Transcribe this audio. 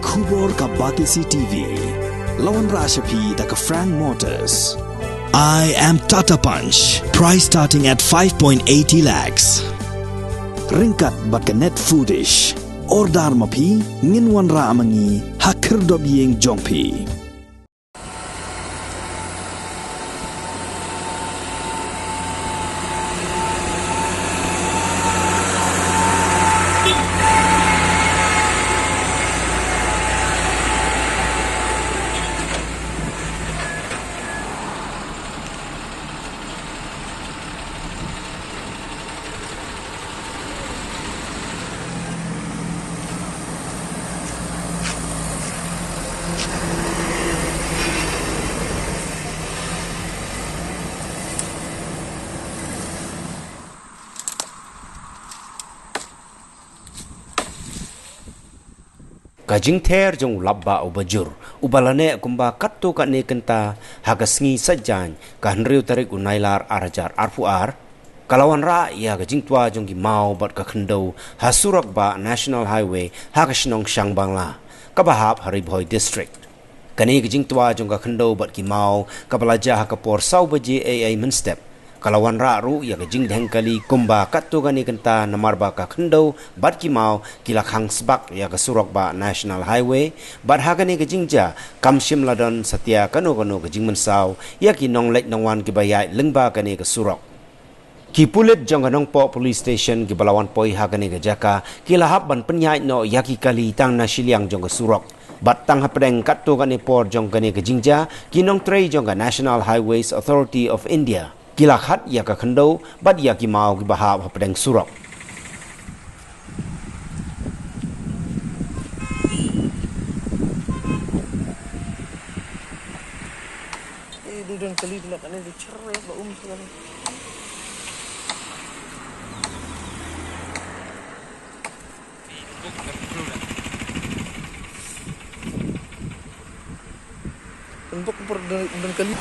Kubor ka Batisi TV. Lawan Rashapi da ka Frank Motors. I am Tata Punch. Price starting at 5.80 lakhs. Ringkat bat ka Net Foodish. Ordar mapi nginwan ra amangi hakir dob yeng jongpi. Kajing ter jong labba ubajur ubalane kumba katto ka ne kenta hagasngi sajan kahnriu tarik unailar arajar arfuar kalawan ra ya kajing tua jong gi mau bat ka khndo hasurak ba national highway hagasnong shangbangla kabahap haribhoi district kani kajing tua jong ka khndo bat ki mau kabalaja hakapor sau baje ai menstep kalawan ra ru ya kajing dhengkali kumba katto gani kenta namarba ka khndo bat ki mau kilakhang sbak ya ka surok ba national highway bat hagani kajing ja kamshim ladon satya kano kajing mensau ya ki nonglek nongwan ki bayai lengba kani ka surok ki pulit jong kanong po police station ki balawan poi hagani ka jaka kilahap ban penyai no ya ki kali tang na siliang jong ka surok bat tang hapdeng katto gani por jong kani kajing ja ki nong trei jong ka national highways authority of India kilakhat ya ka khndo bat ya ki mau ki bahab hapdeng surok Dudun kali dilak ane dicerai ba sekali. Untuk per dan kali